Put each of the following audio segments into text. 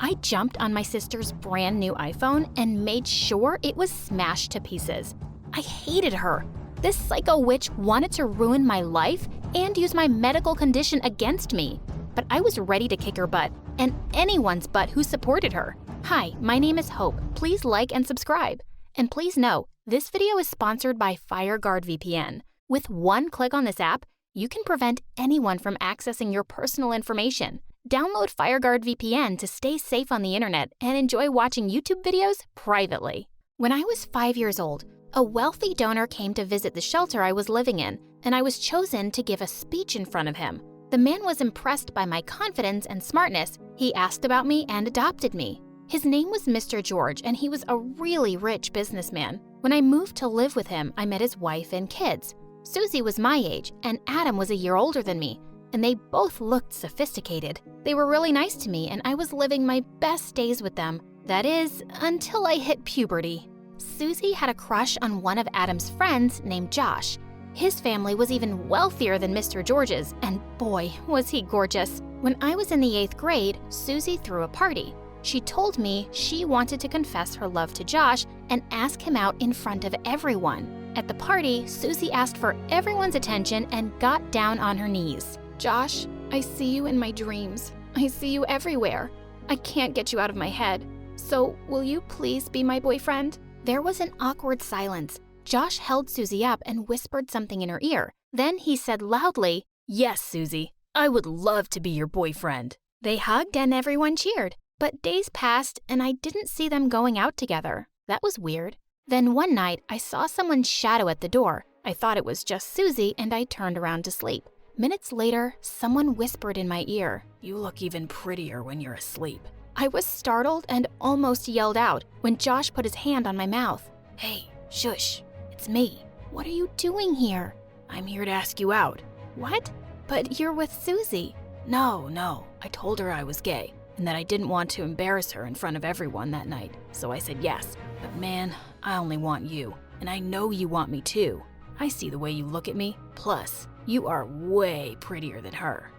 I jumped on my sister's brand new iPhone and made sure it was smashed to pieces. I hated her. This psycho witch wanted to ruin my life and use my medical condition against me. But I was ready to kick her butt, and anyone's butt who supported her. Hi, my name is Hope. Please like and subscribe. And please know, this video is sponsored by FireGuard VPN. With one click on this app, you can prevent anyone from accessing your personal information. Download FireGuard VPN to stay safe on the internet and enjoy watching YouTube videos privately. When I was 5 years old, a wealthy donor came to visit the shelter I was living in, and I was chosen to give a speech in front of him. The man was impressed by my confidence and smartness. He asked about me and adopted me. His name was Mr. George, and he was a really rich businessman. When I moved to live with him, I met his wife and kids. Susie was my age, and Adam was a year older than me, and they both looked sophisticated. They were really nice to me, and I was living my best days with them. That is, until I hit puberty. Susie had a crush on one of Adam's friends named Josh. His family was even wealthier than Mr. George's, and boy, was he gorgeous. When I was in the 8th grade, Susie threw a party. She told me she wanted to confess her love to Josh and ask him out in front of everyone. At the party, Susie asked for everyone's attention and got down on her knees. Josh, I see you in my dreams. I see you everywhere. I can't get you out of my head. So, will you please be my boyfriend? There was an awkward silence. Josh held Susie up and whispered something in her ear. Then he said loudly, "Yes, Susie, I would love to be your boyfriend." They hugged and everyone cheered. But days passed and I didn't see them going out together. That was weird. Then one night, I saw someone's shadow at the door. I thought it was just Susie and I turned around to sleep. Minutes later, someone whispered in my ear, "You look even prettier when you're asleep." I was startled and almost yelled out when Josh put his hand on my mouth. "Hey, shush, it's me. What are you doing here?" "I'm here to ask you out." "What? But you're with Susie." No, I told her I was gay and that I didn't want to embarrass her in front of everyone that night, so I said yes. But man, I only want you, and I know you want me too. I see the way you look at me, plus, you are way prettier than her.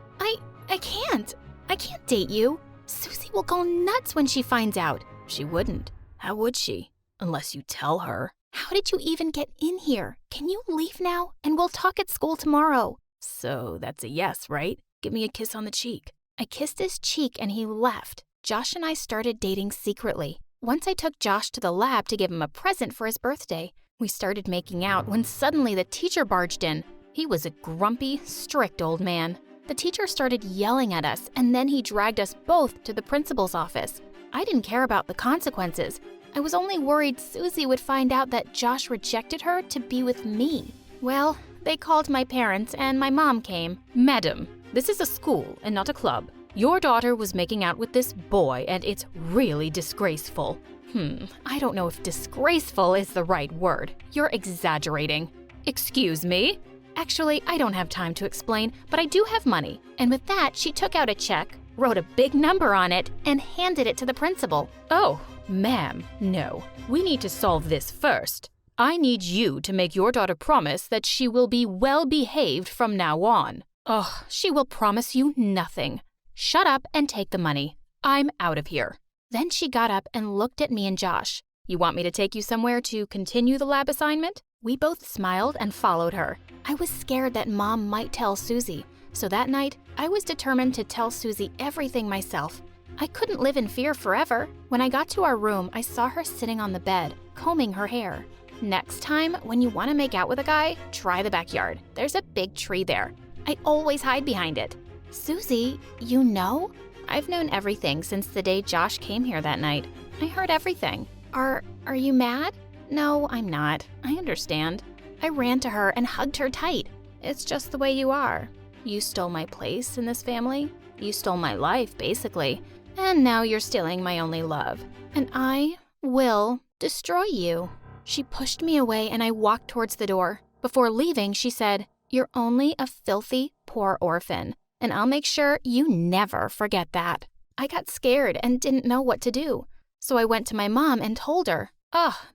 I can't. I can't date you. Susie will go nuts when she finds out." "She wouldn't. How would she? Unless you tell her." "How did you even get in here? Can you leave now? And we'll talk at school tomorrow." "So that's a yes, right? Give me a kiss on the cheek." I kissed his cheek and he left. Josh and I started dating secretly. Once I took Josh to the lab to give him a present for his birthday. We started making out when suddenly the teacher barged in. He was a grumpy, strict old man. The teacher started yelling at us, and then he dragged us both to the principal's office. I didn't care about the consequences. I was only worried Susie would find out that Josh rejected her to be with me. Well, they called my parents and my mom came. "Madam, this is a school and not a club. Your daughter was making out with this boy and it's really disgraceful." I don't know if disgraceful is the right word. You're exaggerating. "Excuse me?" "Actually, I don't have time to explain, but I do have money." And with that, she took out a check, wrote a big number on it, and handed it to the principal. "Oh, ma'am, no. We need to solve this first. I need you to make your daughter promise that she will be well behaved from now on." "Oh, she will promise you nothing. Shut up and take the money. I'm out of here." Then she got up and looked at me and Josh. "You want me to take you somewhere to continue the lab assignment?" We both smiled and followed her. I was scared that Mom might tell Susie, so that night, I was determined to tell Susie everything myself. I couldn't live in fear forever. When I got to our room, I saw her sitting on the bed, combing her hair. Next time, when you want to make out with a guy, try the backyard. There's a big tree there. I always hide behind it. "Susie, you know?" "I've known everything since the day Josh came here that night. I heard everything." Are you mad?" "No, I'm not. I understand." I ran to her and hugged her tight. "It's just the way you are. You stole my place in this family. You stole my life, basically. And now you're stealing my only love. And I will destroy you." She pushed me away and I walked towards the door. Before leaving, she said, "You're only a filthy, poor orphan, and I'll make sure you never forget that." I got scared and didn't know what to do. So I went to my mom and told her.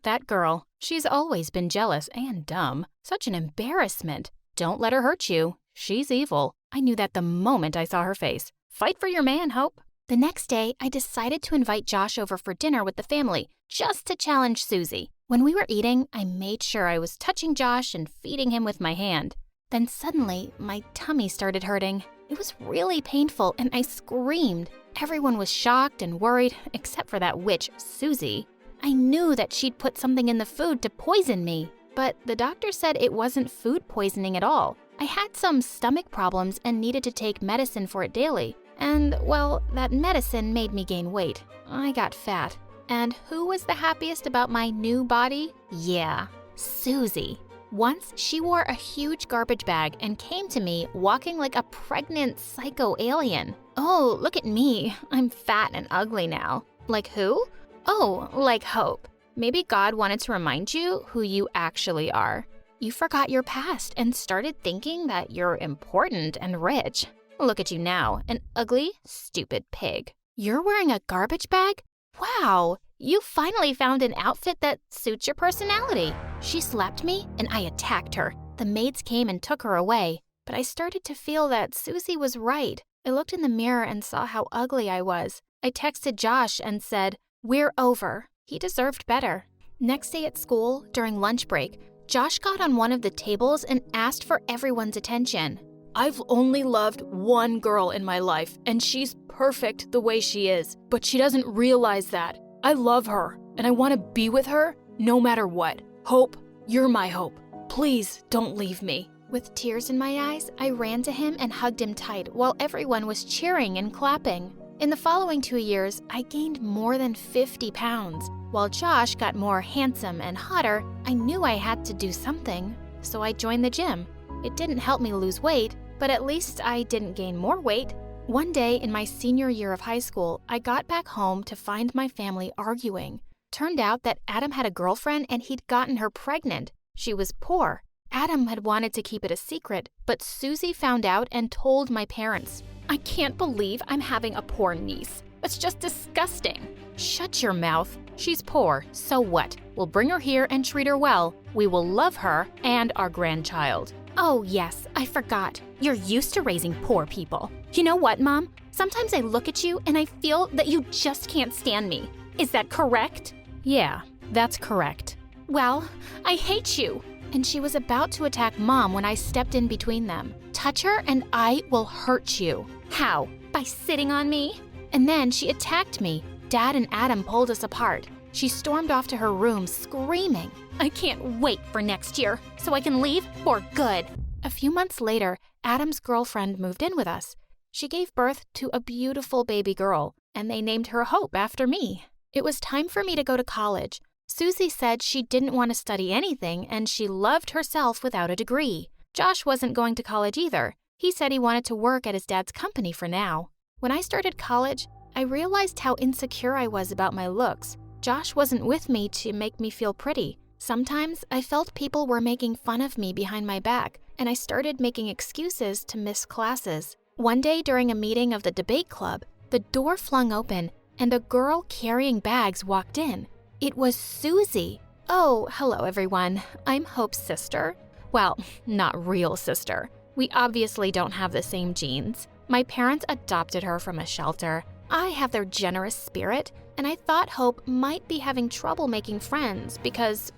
That girl. She's always been jealous and dumb. Such an embarrassment. Don't let her hurt you. She's evil. I knew that the moment I saw her face. Fight for your man, Hope. The next day, I decided to invite Josh over for dinner with the family, just to challenge Susie. When we were eating, I made sure I was touching Josh and feeding him with my hand. Then suddenly, my tummy started hurting. It was really painful and I screamed. Everyone was shocked and worried, except for that witch, Susie. I knew that she'd put something in the food to poison me, but the doctor said it wasn't food poisoning at all. I had some stomach problems and needed to take medicine for it daily. And, well, that medicine made me gain weight. I got fat. And who was the happiest about my new body? Yeah, Susie. Once, she wore a huge garbage bag and came to me walking like a pregnant psycho alien. Oh, look at me. I'm fat and ugly now. Like who? Oh, like Hope. Maybe God wanted to remind you who you actually are. You forgot your past and started thinking that you're important and rich. Look at you now, an ugly, stupid pig. You're wearing a garbage bag? Wow, you finally found an outfit that suits your personality. She slapped me and I attacked her. The maids came and took her away, but I started to feel that Susie was right. I looked in the mirror and saw how ugly I was. I texted Josh and said, "We're over." He deserved better. Next day at school, during lunch break, Josh got on one of the tables and asked for everyone's attention. "I've only loved one girl in my life, and she's perfect the way she is, but she doesn't realize that. I love her, and I want to be with her no matter what. Hope, you're my hope. Please don't leave me." With tears in my eyes, I ran to him and hugged him tight while everyone was cheering and clapping. In the following 2 years, I gained more than 50 pounds. While Josh got more handsome and hotter, I knew I had to do something, so I joined the gym. It didn't help me lose weight, but at least I didn't gain more weight. One day in my senior year of high school, I got back home to find my family arguing. Turned out that Adam had a girlfriend and he'd gotten her pregnant. She was poor. Adam had wanted to keep it a secret, but Susie found out and told my parents. "I can't believe I'm having a poor niece. It's just disgusting." "Shut your mouth. She's poor, so what? We'll bring her here and treat her well. We will love her and our grandchild." "Oh yes, I forgot. You're used to raising poor people. You know what, Mom? Sometimes I look at you and I feel that you just can't stand me. Is that correct?" "Yeah, that's correct." "Well, I hate you." And she was about to attack Mom when I stepped in between them. "Touch her and I will hurt you." "How? By sitting on me?" And then she attacked me. Dad and Adam pulled us apart. She stormed off to her room screaming. "I can't wait for next year, so I can leave for good." A few months later, Adam's girlfriend moved in with us. She gave birth to a beautiful baby girl, and they named her Hope after me. It was time for me to go to college. Susie said she didn't want to study anything and she loved herself without a degree. Josh wasn't going to college either. He said he wanted to work at his dad's company for now. When I started college, I realized how insecure I was about my looks. Josh wasn't with me to make me feel pretty. Sometimes I felt people were making fun of me behind my back, and I started making excuses to miss classes. One day during a meeting of the debate club, the door flung open and a girl carrying bags walked in. It was Susie. "Oh, hello everyone. I'm Hope's sister." Well, not real sister. We obviously don't have the same genes. My parents adopted her from a shelter. I have their generous spirit, and I thought Hope might be having trouble making friends because,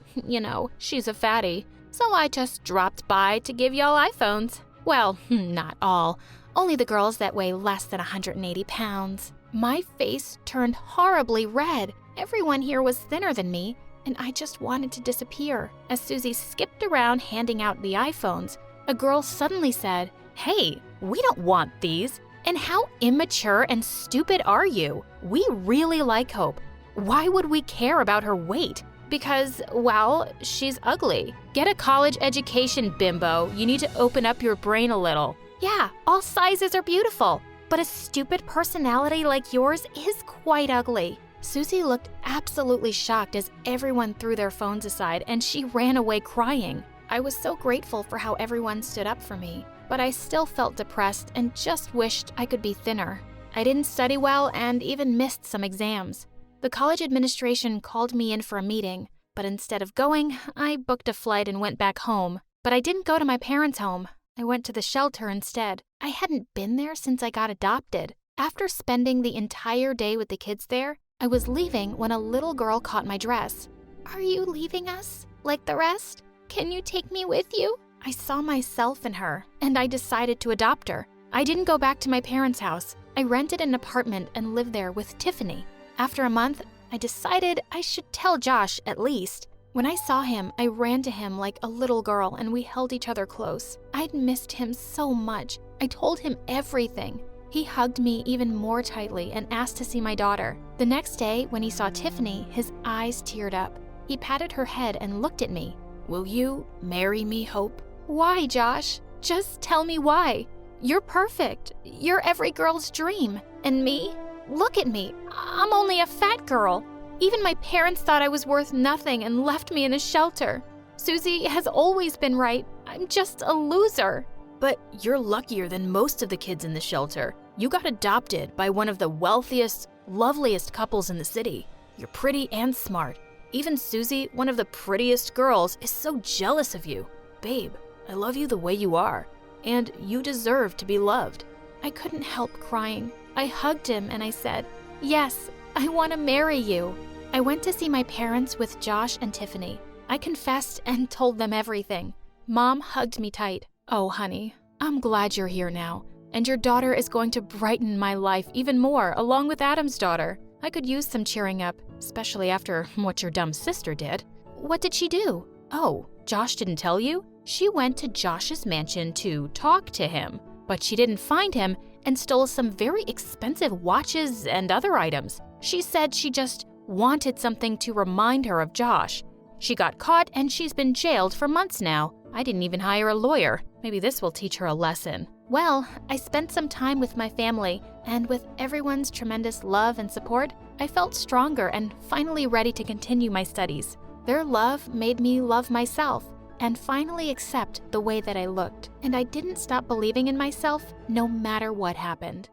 she's a fatty. So I just dropped by to give y'all iPhones. Well, not all. Only the girls that weigh less than 180 pounds. My face turned horribly red. Everyone here was thinner than me, and I just wanted to disappear. As Susie skipped around handing out the iPhones, a girl suddenly said, "Hey, we don't want these. And how immature and stupid are you? We really like Hope. Why would we care about her weight? Because, well, she's ugly. Get a college education, bimbo. You need to open up your brain a little." "Yeah, all sizes are beautiful, but a stupid personality like yours is quite ugly." Susie looked absolutely shocked as everyone threw their phones aside and she ran away crying. I was so grateful for how everyone stood up for me, but I still felt depressed and just wished I could be thinner. I didn't study well and even missed some exams. The college administration called me in for a meeting, but instead of going, I booked a flight and went back home. But I didn't go to my parents' home. I went to the shelter instead. I hadn't been there since I got adopted. After spending the entire day with the kids there, I was leaving when a little girl caught my dress. "Are you leaving us, like the rest? Can you take me with you?" I saw myself in her, and I decided to adopt her. I didn't go back to my parents' house. I rented an apartment and lived there with Tiffany. After a month, I decided I should tell Josh at least. When I saw him, I ran to him like a little girl and we held each other close. I'd missed him so much. I told him everything. He hugged me even more tightly and asked to see my daughter. The next day, when he saw Tiffany, his eyes teared up. He patted her head and looked at me. "Will you marry me, Hope?" "Why, Josh? Just tell me why. You're perfect. You're every girl's dream. And me? Look at me. I'm only a fat girl. Even my parents thought I was worth nothing and left me in a shelter. Susie has always been right. I'm just a loser." "But you're luckier than most of the kids in the shelter. You got adopted by one of the wealthiest, loveliest couples in the city. You're pretty and smart. Even Susie, one of the prettiest girls, is so jealous of you. Babe, I love you the way you are, and you deserve to be loved." I couldn't help crying. I hugged him and I said, "Yes, I want to marry you." I went to see my parents with Josh and Tiffany. I confessed and told them everything. Mom hugged me tight. "Oh, honey, I'm glad you're here now, and your daughter is going to brighten my life even more, along with Adam's daughter. I could use some cheering up, especially after what your dumb sister did." "What did she do?" "Oh, Josh didn't tell you? She went to Josh's mansion to talk to him, but she didn't find him and stole some very expensive watches and other items. She said she just wanted something to remind her of Josh. She got caught and she's been jailed for months now. I didn't even hire a lawyer. Maybe this will teach her a lesson." Well, I spent some time with my family, and with everyone's tremendous love and support, I felt stronger and finally ready to continue my studies. Their love made me love myself and finally accept the way that I looked, and I didn't stop believing in myself no matter what happened.